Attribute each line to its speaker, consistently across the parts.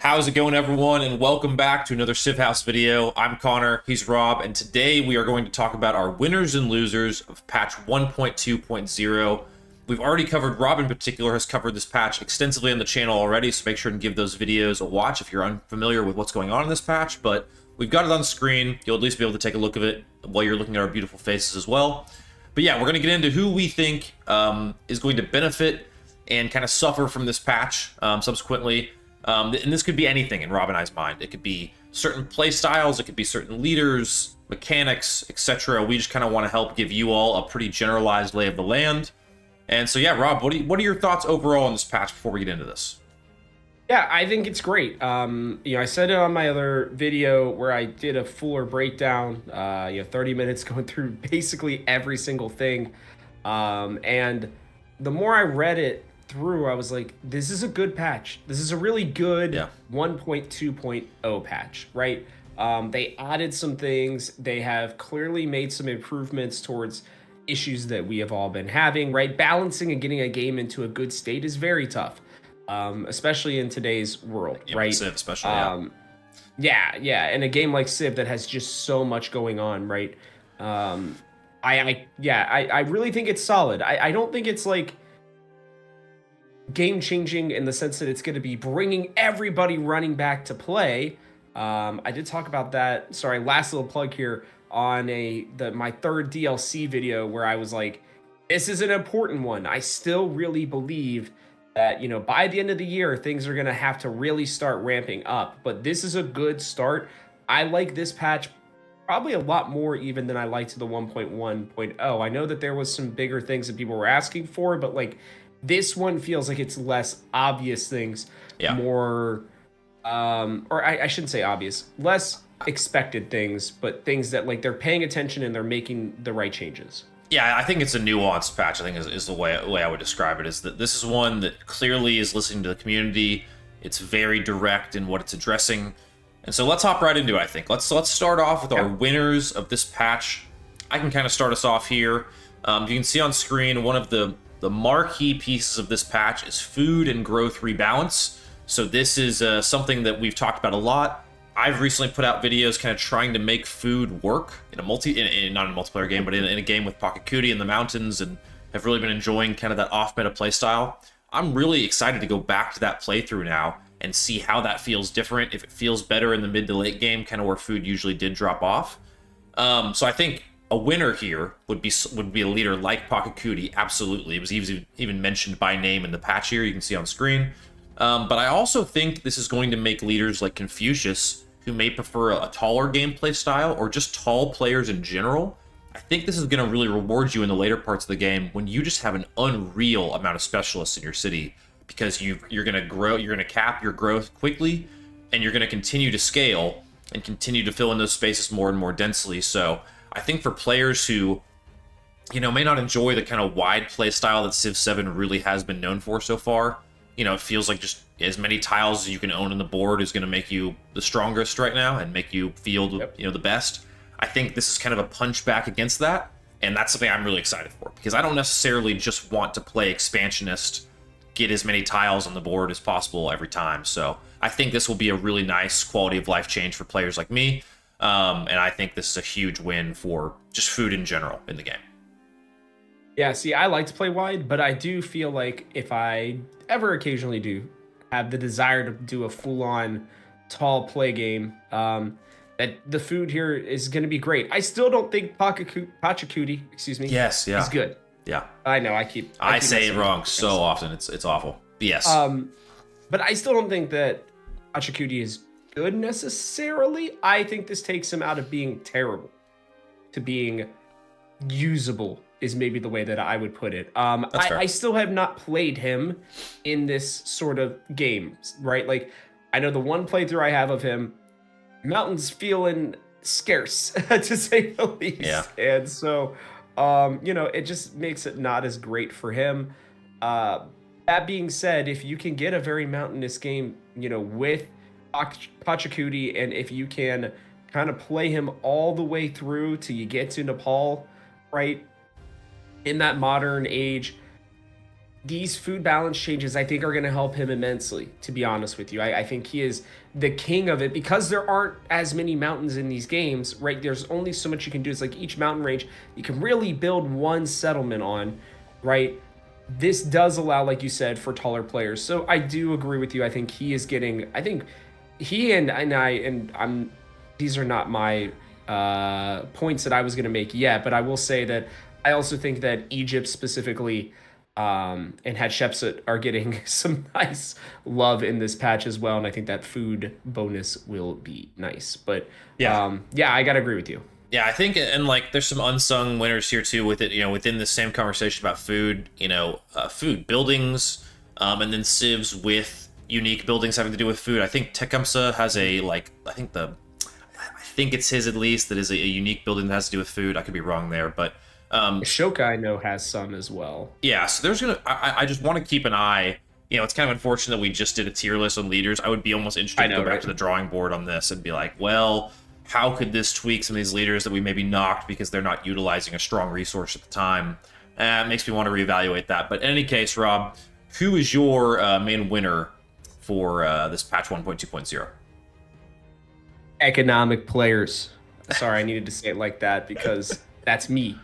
Speaker 1: How's it going, everyone, and welcome back to another Civ House video. I'm Connor, he's Rob, and today we are going to talk about our winners and losers of patch 1.2.0. We've already covered, Rob in particular has covered this patch extensively on the channel already, so make sure to give those videos a watch if you're unfamiliar with what's going on in this patch, but we've got it on screen. You'll at least be able to take a look at it while you're looking at our beautiful faces as well. But yeah, we're going to get into who we think is going to benefit and kind of suffer from this patch subsequently. And this could be anything in Rob and I's mind. It could be certain play styles, it could be certain leaders, mechanics, etc. We just kind of want to help give you all a pretty generalized lay of the land. And so yeah, Rob, what are your thoughts overall on this patch before we get into this?
Speaker 2: Yeah, I think it's great. I said it on my other video where I did a fuller breakdown, 30 minutes going through basically every single thing. And the more I read it through, I was like, this is a good patch. This is a really good 1.2.0 patch, right? They added some things. They have clearly made some improvements towards issues that we have all been having, right? Balancing and getting a game into a good state is very tough. Especially in today's world, right?
Speaker 1: Civ especially,
Speaker 2: yeah. And a game like Civ that has just so much going on, right? I really think it's solid. I don't think it's like game changing in the sense that it's going to be bringing everybody running back to play. I did talk about that. Sorry, last little plug here on my third DLC video where I was like, this is an important one. I still really believe that, by the end of the year, things are going to have to really start ramping up. But this is a good start. I like this patch probably a lot more even than I liked the 1.1.0. I know that there was some bigger things that people were asking for, but like this one feels like it's less obvious things, more, or I shouldn't say obvious, less expected things, but things that like they're paying attention and they're making the right changes.
Speaker 1: Yeah, I think it's a nuanced patch, I think is the way I would describe it, is that this is one that clearly is listening to the community. It's very direct in what it's addressing. And so let's hop right into it, I think. Let's start off with our winners of this patch. I can kind of start us off here. You can see on screen one of the marquee pieces of this patch is food and growth rebalance. So this is something that we've talked about a lot. I've recently put out videos kind of trying to make food work in a not in a multiplayer game, but in a game with Pocket Cootie in the mountains, and have really been enjoying kind of that off-meta playstyle. I'm really excited to go back to that playthrough now and see how that feels different, if it feels better in the mid to late game, kind of where food usually did drop off. So I think a winner here would be a leader like Pocket Cootie, absolutely. It was even mentioned by name in the patch here, you can see on screen. But I also think this is going to make leaders like Confucius, who may prefer a taller gameplay style, or just tall players in general. I think this is going to really reward you in the later parts of the game when you just have an unreal amount of specialists in your city, because you're going to grow, you're going to cap your growth quickly, and you're going to continue to scale and continue to fill in those spaces more and more densely. So I think for players who, may not enjoy the kind of wide play style that Civ 7 really has been known for so far, it feels like just as many tiles as you can own on the board is going to make you the strongest right now and make you feel, the best. I think this is kind of a punch back against that, and that's something I'm really excited for, because I don't necessarily just want to play expansionist, get as many tiles on the board as possible every time. So I think this will be a really nice quality of life change for players like me, and I think this is a huge win for just food in general in the game.
Speaker 2: Yeah, see, I like to play wide, but I do feel like if I ever occasionally do have the desire to do a full-on tall play game, that the food here is going to be great. I still don't think Pachacootie, is good.
Speaker 1: Yeah.
Speaker 2: I know,
Speaker 1: I say it wrong so often. It's awful. But yes.
Speaker 2: But I still don't think that Pachacootie is good necessarily. I think this takes him out of being terrible to being usable, is maybe the way that I would put it. I still have not played him in this sort of game, right? Like, I know the one playthrough I have of him, mountains feeling scarce, to say the least.
Speaker 1: Yeah.
Speaker 2: And so, it just makes it not as great for him. That being said, if you can get a very mountainous game, with Pachacootie, and if you can kind of play him all the way through till you get to Nepal, right? In that modern age, these food balance changes, I think, are going to help him immensely, to be honest with you. I think he is the king of it because there aren't as many mountains in these games, right? There's only so much you can do. It's like each mountain range you can really build one settlement on, right? This does allow, like you said, for taller players. So I do agree with you. I think he is getting, I think he and I'm, these are not my points that I was going to make yet, but I will say that I also think that Egypt specifically and Hatshepsut are getting some nice love in this patch as well, and I think that food bonus will be nice. But yeah, I gotta agree with you.
Speaker 1: Yeah, I think, and like, there's some unsung winners here too with it. Within the same conversation about food, food buildings, and then civs with unique buildings having to do with food. I think Tecumseh has I think it's his at least, that is a unique building that has to do with food. I could be wrong there, but
Speaker 2: Ashoka, I know, has some as well.
Speaker 1: yeah. So I just want to keep an eye. It's kind of unfortunate that we just did a tier list on leaders. I would be almost interested to go back to the drawing board on this and be like, well, how could this tweak some of these leaders that we maybe knocked because they're not utilizing a strong resource at the time? It makes me want to reevaluate that. But in any case, Rob, who is your main winner for this patch 1.2.0?
Speaker 2: Economic players. Sorry, I needed to say it like that because that's me.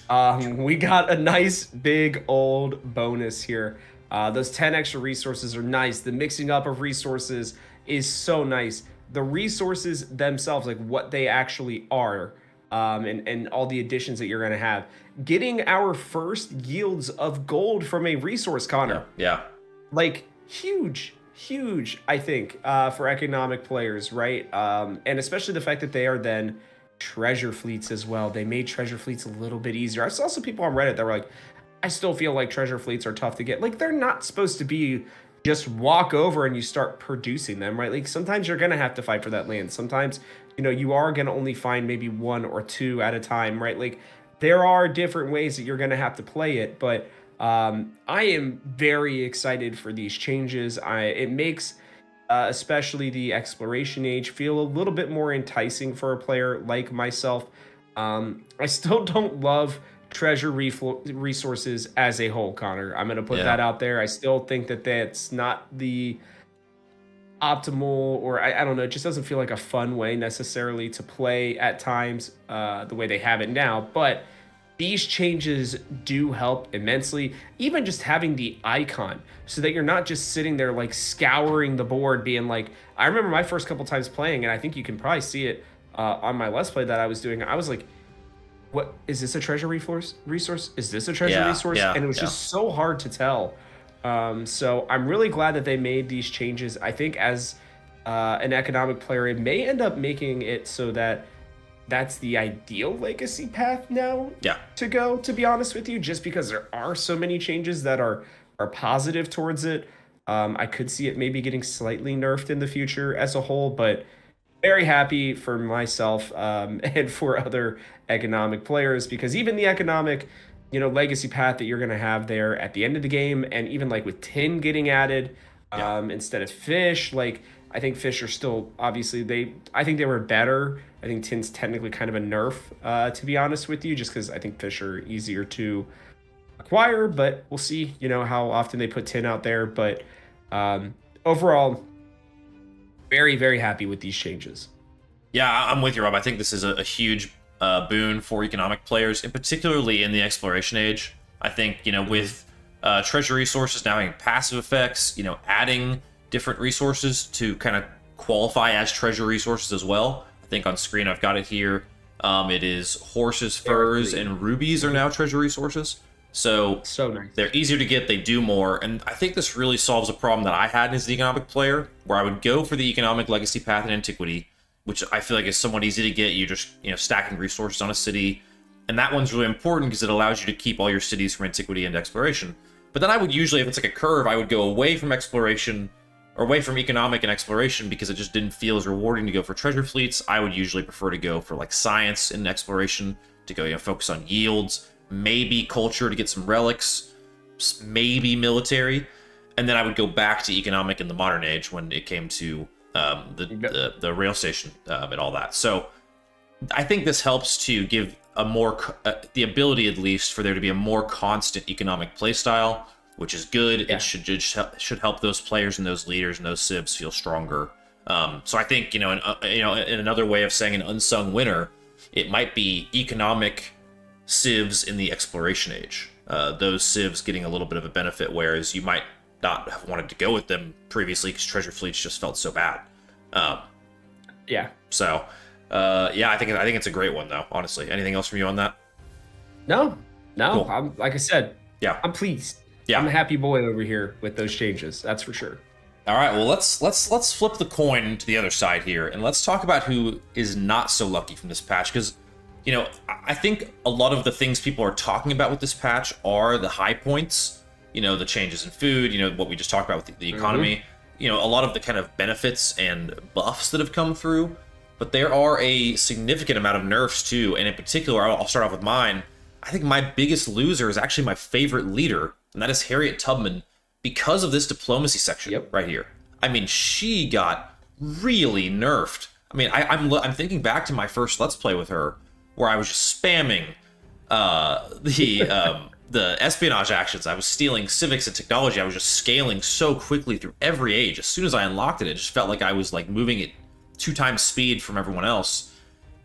Speaker 2: We got a nice big old bonus here. Those 10 extra resources are nice. The mixing up of resources is so nice. The resources themselves, like what they actually are, and all the additions that you're going to have. Getting our first yields of gold from a resource, Connor.
Speaker 1: Yeah.
Speaker 2: Like, huge, I think, for economic players, right? And especially the fact that they are then treasure fleets as well. They made treasure fleets a little bit easier. I saw some people on Reddit that were like, I still feel like treasure fleets are tough to get. Like, they're not supposed to be just walk over and you start producing them, right? Like, sometimes you're going to have to fight for that land. Sometimes, you are going to only find maybe one or two at a time, right? Like, there are different ways that you're going to have to play it, but I am very excited for these changes. It makes especially the exploration age feel a little bit more enticing for a player like myself. I still don't love treasure resources as a whole, Connor. I'm going to put that out there. I still think that that's not the optimal, or I don't know, it just doesn't feel like a fun way necessarily to play at times, the way they have it now. But these changes do help immensely. Even just having the icon so that you're not just sitting there like scouring the board being like, I remember my first couple times playing, and I think you can probably see it on my Let's Play that I was doing. I was like, what is this, a treasure resource? Is this a treasure resource? And it was just so hard to tell. So I'm really glad that they made these changes. I think as an economic player, it may end up making it so that that's the ideal legacy path now to go, to be honest with you, just because there are so many changes that are positive towards it. I could see it maybe getting slightly nerfed in the future as a whole, but very happy for myself and for other economic players, because even the economic, legacy path that you're going to have there at the end of the game, and even like with tin getting added instead of fish, like I think fish are still, obviously, I think they were better. I think tin's technically kind of a nerf, to be honest with you, just because I think fish are easier to acquire, but we'll see, how often they put tin out there. But overall, very, very happy with these changes.
Speaker 1: Yeah, I'm with you, Rob. I think this is a huge boon for economic players, and particularly in the exploration age. I think, with treasure resources now having passive effects, adding different resources to kind of qualify as treasure resources as well. I think on screen I've got it here. It is horses, furs, and rubies are now treasure resources. So
Speaker 2: nice.
Speaker 1: They're easier to get, they do more, and I think this really solves a problem that I had as the economic player, where I would go for the economic legacy path in Antiquity, which I feel like is somewhat easy to get. You just, stacking resources on a city, and that one's really important because it allows you to keep all your cities from Antiquity and exploration. But then I would usually, if it's like a curve, I would go away from exploration, or away from economic and exploration, because it just didn't feel as rewarding to go for treasure fleets. I would usually prefer to go for like science and exploration, to go, focus on yields, maybe culture to get some relics, maybe military, and then I would go back to economic in the modern age when it came to the rail station and all that. So I think this helps to give a more the ability, at least, for there to be a more constant economic playstyle, which is good.
Speaker 2: Yeah.
Speaker 1: It should help those players and those leaders and those civs feel stronger. So I think in another way of saying an unsung winner, it might be economic civs in the exploration age. Those civs getting a little bit of a benefit, whereas you might not have wanted to go with them previously because treasure fleets just felt so bad.
Speaker 2: Yeah.
Speaker 1: So yeah, I think it's a great one though. Honestly, anything else from you on that?
Speaker 2: No.
Speaker 1: Cool.
Speaker 2: I'm like I said.
Speaker 1: Yeah.
Speaker 2: I'm pleased.
Speaker 1: Yeah.
Speaker 2: I'm a happy boy over here with those changes. That's for sure.
Speaker 1: All right, well let's flip the coin to the other side here, and let's talk about who is not so lucky from this patch, because I think a lot of the things people are talking about with this patch are the high points, the changes in food, what we just talked about with the economy, a lot of the kind of benefits and buffs that have come through, but there are a significant amount of nerfs too, and in particular, I'll start off with mine. I think my biggest loser is actually my favorite leader, and that is Harriet Tubman, because of this diplomacy section right here. I mean, she got really nerfed. I mean, I'm thinking back to my first Let's Play with her, where I was just spamming the espionage actions. I was stealing civics and technology. I was just scaling so quickly through every age. As soon as I unlocked it, it just felt like I was like moving at 2 times speed from everyone else.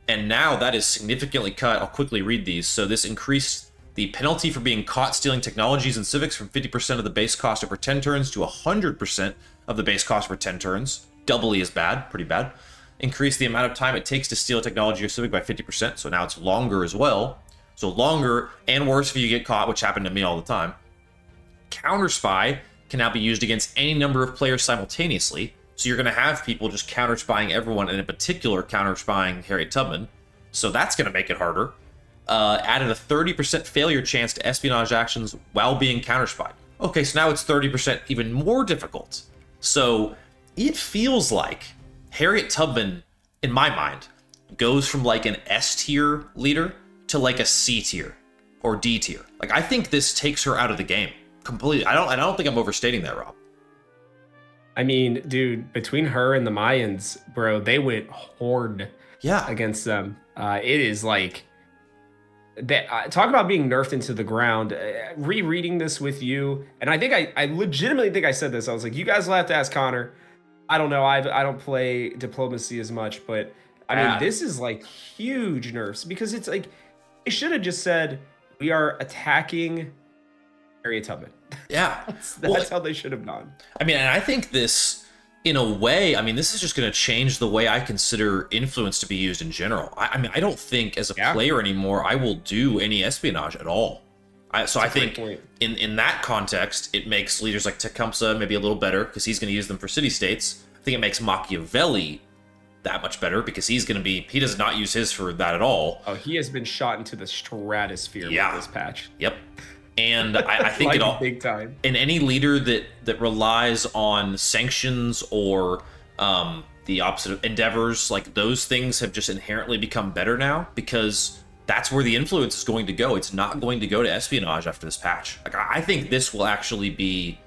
Speaker 1: And now that is significantly cut. I'll quickly read these. So this increased the penalty for being caught stealing technologies and civics from 50% of the base cost over 10 turns to 100% of the base cost for 10 turns. Doubly as bad, pretty bad. Increase the amount of time it takes to steal a technology or civic by 50%, so now it's longer as well. So longer and worse if you get caught, which happened to me all the time. Counter spy can now be used against any number of players simultaneously, so you're going to have people just counter spying everyone, and in particular counter spying Harriet Tubman. So that's going to make it harder. Added a 30% failure chance to espionage actions while being counterspied. Okay, so now it's 30% even more difficult. So it feels like Harriet Tubman, in my mind, goes from like an S tier leader to like a C tier or D tier. Like I think this takes her out of the game completely. I don't think I'm overstating that, Rob.
Speaker 2: I mean, dude, between her and the Mayans, bro, they went hard against them. It is like talk about being nerfed into the ground. Rereading this with you, and I think I legitimately think I said this. I was like, you guys will have to ask Connor. I don't know. I don't play diplomacy as much, but I mean, this is like huge nerfs, because it's like it should have just said we are attacking Harriet Tubman.
Speaker 1: Yeah,
Speaker 2: that's how they should have gone.
Speaker 1: I mean, and I think this, in a way, I mean, this is just going to change the way I consider influence to be used in general. I mean, I don't think as a player anymore I will do any espionage at all. I think in that context, it makes leaders like Tecumseh maybe a little better because he's going to use them for city-states. I think it makes Machiavelli that much better because he does not use his for that at all.
Speaker 2: Oh, he has been shot into the stratosphere with this patch.
Speaker 1: Yep. And I think
Speaker 2: like
Speaker 1: it all
Speaker 2: big time.
Speaker 1: And any leader that relies on sanctions or the opposite of endeavors, like those things have just inherently become better now because that's where the influence is going to go. It's not going to go to espionage after this patch. Like I think this will actually be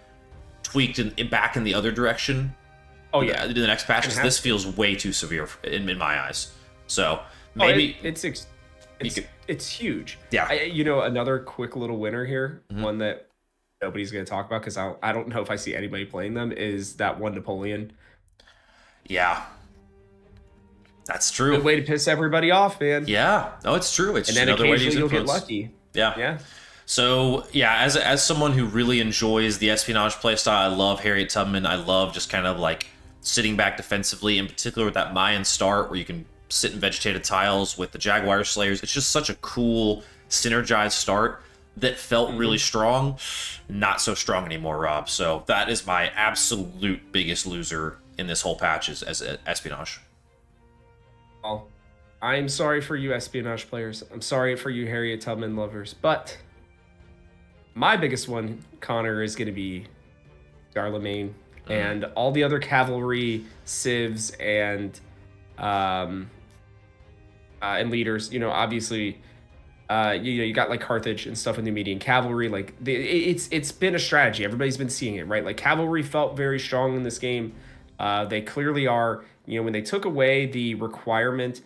Speaker 1: tweaked back in the other direction.
Speaker 2: Oh yeah,
Speaker 1: in the next patch, because this feels way too severe in my eyes. So maybe
Speaker 2: it's huge.
Speaker 1: Yeah.
Speaker 2: Another quick little winner here, one that nobody's going to talk about because I don't know if I see anybody playing them, is that one Napoleon.
Speaker 1: Yeah. That's true.
Speaker 2: Good way to piss everybody off, man.
Speaker 1: Yeah. No, it's true. It's
Speaker 2: and then
Speaker 1: another way to use
Speaker 2: occasionally you'll
Speaker 1: influence.
Speaker 2: get lucky.
Speaker 1: Yeah.
Speaker 2: Yeah.
Speaker 1: So, yeah, as someone who really enjoys the espionage playstyle, I love Harriet Tubman. I love just kind of like sitting back defensively, in particular with that Mayan start where you can sit in vegetated tiles with the Jaguar Slayers. It's just such a cool, synergized start that felt really strong. Not so strong anymore, Rob. So that is my absolute biggest loser in this whole patch is as espionage.
Speaker 2: Well, I'm sorry for you espionage players. I'm sorry for you Harriet Tubman lovers. But my biggest one, Connor, is going to be Charlemagne and all the other cavalry, civs, and leaders. Obviously, you got like Carthage and stuff in the median cavalry. Like it's been a strategy. Everybody's been seeing it, right? Like cavalry felt very strong in this game. They clearly are. When they took away the requirement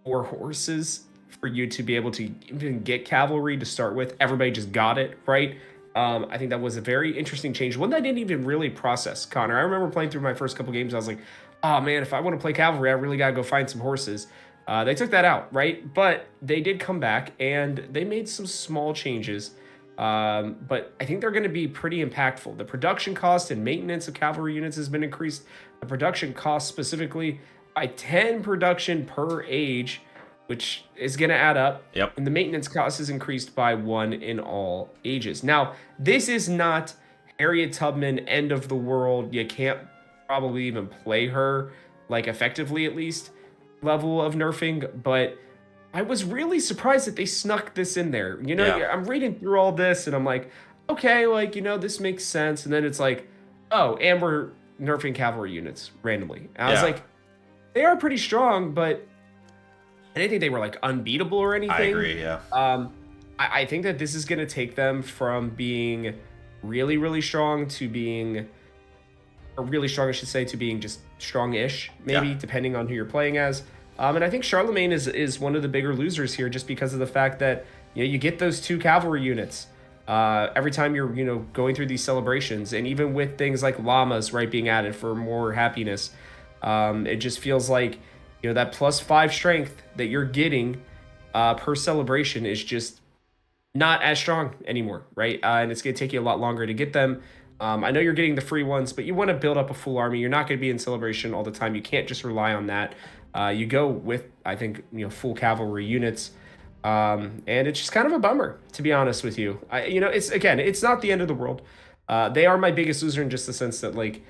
Speaker 2: for horses for you to be able to even get cavalry to start with, everybody just got it, right? I think that was a very interesting change, one that I didn't even really process, Connor. I remember playing through my first couple games. I was like, oh man, if I want to play cavalry, I really got to go find some horses. They took that out, right? But they did come back and they made some small changes. But I think they're going to be pretty impactful. The production cost and maintenance of cavalry units has been increased. The production cost specifically by 10 production per age, which is going to add up.
Speaker 1: Yep.
Speaker 2: And the maintenance cost is increased by 1 in all ages. Now, this is not Harriet Tubman, end of the world. You can't probably even play her, like effectively at least, level of nerfing. But I was really surprised that they snuck this in there. You know,
Speaker 1: Yeah.
Speaker 2: I'm reading through all this and I'm like, okay, like, you know, this makes sense. And then it's like, oh, and we're nerfing cavalry units randomly. And I was
Speaker 1: Yeah.
Speaker 2: like, they are pretty strong, but I didn't think they were like unbeatable or anything.
Speaker 1: I agree, yeah.
Speaker 2: I think that this is going to take them from being really, really strong to being, or really strong, I should say, to being just strong-ish, maybe,
Speaker 1: Yeah.
Speaker 2: depending on who you're playing as. And I think Charlemagne is one of the bigger losers here, just because of the fact that, you know, you get those 2 cavalry units every time you're, you know, going through these celebrations, and even with things like llamas, right, being added for more happiness. It just feels like, you know, that +5 strength that you're getting per celebration is just not as strong anymore, right? And it's going to take you a lot longer to get them. I know you're getting the free ones, but you want to build up a full army. You're not going to be in celebration all the time. You can't just rely on that. You go with, I think, you know, full cavalry units. And it's just kind of a bummer, to be honest with you. You know, it's not the end of the world. They are my biggest loser in just the sense that, like,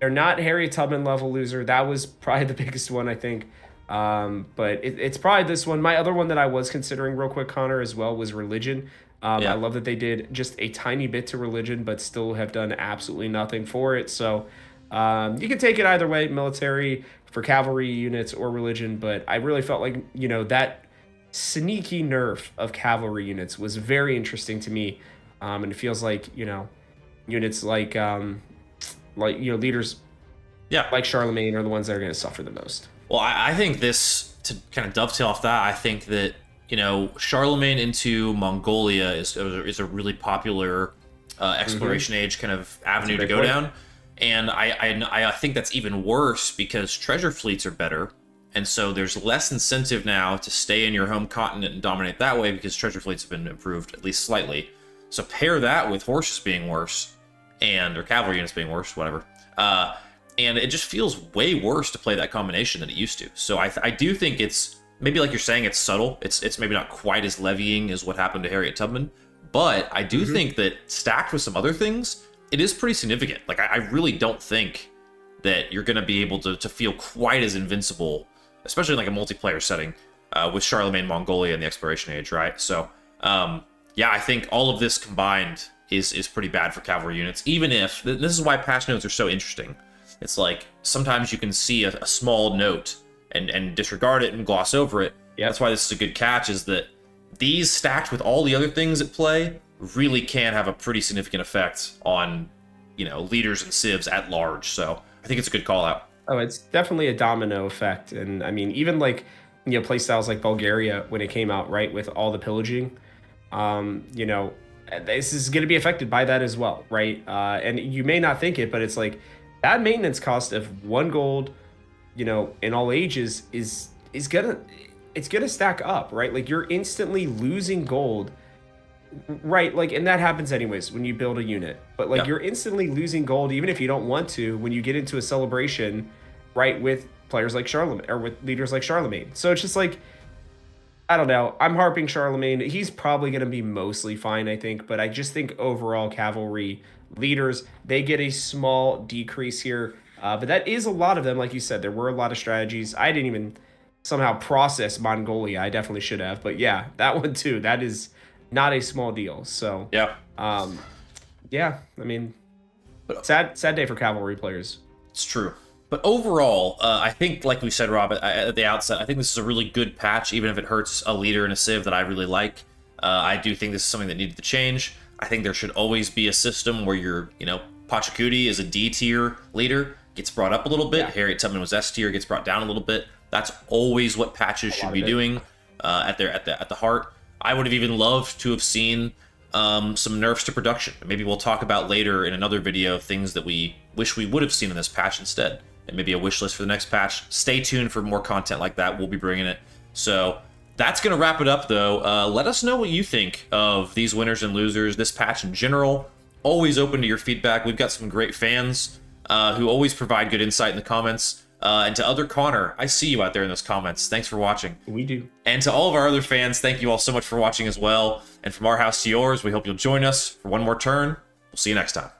Speaker 2: they're not Harriet Tubman level loser. That was probably the biggest one, I think. But it's probably this one. My other one that I was considering real quick, Connor, as well, was religion.
Speaker 1: Yeah.
Speaker 2: I love that they did just a tiny bit to religion, but still have done absolutely nothing for it. So you can take it either way, military for cavalry units or religion. But I really felt like, you know, that sneaky nerf of cavalry units was very interesting to me. And it feels like, you know, units like you know, leaders
Speaker 1: Yeah.
Speaker 2: like Charlemagne are the ones that are going to suffer the most.
Speaker 1: Well, I think this, to kind of dovetail off that, I think that, you know, Charlemagne into Mongolia is a really popular exploration age kind of avenue to go
Speaker 2: point.
Speaker 1: down. And I think that's even worse because treasure fleets are better. And so there's less incentive now to stay in your home continent and dominate that way because treasure fleets have been improved, at least slightly. So pair that with horses being worse, or cavalry units being worse, whatever. And it just feels way worse to play that combination than it used to. So I do think it's, maybe like you're saying, it's subtle. It's maybe not quite as levying as what happened to Harriet Tubman. But I do think that stacked with some other things, it is pretty significant. Like, I really don't think that you're going to be able to feel quite as invincible, especially in like a multiplayer setting, with Charlemagne, Mongolia, and the Exploration Age, right? So, yeah, I think all of this combined is pretty bad for cavalry units, even if, this is why patch notes are so interesting. It's like, sometimes you can see a small note and disregard it and gloss over it.
Speaker 2: Yep.
Speaker 1: That's why this is a good catch, is that these stacked with all the other things at play really can have a pretty significant effect on, you know, leaders and civs at large. So I think it's a good call out.
Speaker 2: Oh, it's definitely a domino effect. And I mean, even like, you know, playstyles like Bulgaria when it came out, right, with all the pillaging, you know, this is going to be affected by that as well, right? And you may not think it, but it's like that maintenance cost of 1 gold, you know, in all ages is gonna stack up, right? Like, you're instantly losing gold, right? Like, and that happens anyways when you build a unit, but like,
Speaker 1: Yeah.
Speaker 2: you're instantly losing gold even if you don't want to when you get into a celebration, right, with players like Charlemagne or with leaders like Charlemagne. So it's just like, I don't know. I'm harping Charlemagne. He's probably going to be mostly fine, I think, but I just think overall cavalry leaders, they get a small decrease here. But that is a lot of them. Like you said, there were a lot of strategies. I didn't even somehow process Mongolia. I definitely should have. But yeah, that one too. That is not a small deal. So
Speaker 1: Yeah.
Speaker 2: yeah, I mean, sad day for cavalry players.
Speaker 1: It's true. But overall, I think, like we said, Rob, at the outset, I think this is a really good patch, even if it hurts a leader in a civ that I really like. I do think this is something that needed to change. I think there should always be a system where your, you know, Pachacuti is a D tier leader, gets brought up a little bit.
Speaker 2: Yeah.
Speaker 1: Harriet Tubman was S tier, gets brought down a little bit. That's always what patches should be doing at the heart. I would have even loved to have seen some nerfs to production. Maybe we'll talk about later in another video things that we wish we would have seen in this patch instead, and maybe a wish list for the next patch. Stay tuned for more content like that. We'll be bringing it. So that's going to wrap it up, though. Let us know what you think of these winners and losers, this patch in general. Always open to your feedback. We've got some great fans who always provide good insight in the comments. And to other Connor, I see you out there in those comments. Thanks for watching.
Speaker 2: We do.
Speaker 1: And to all of our other fans, thank you all so much for watching as well. And from our house to yours, we hope you'll join us for one more turn. We'll see you next time.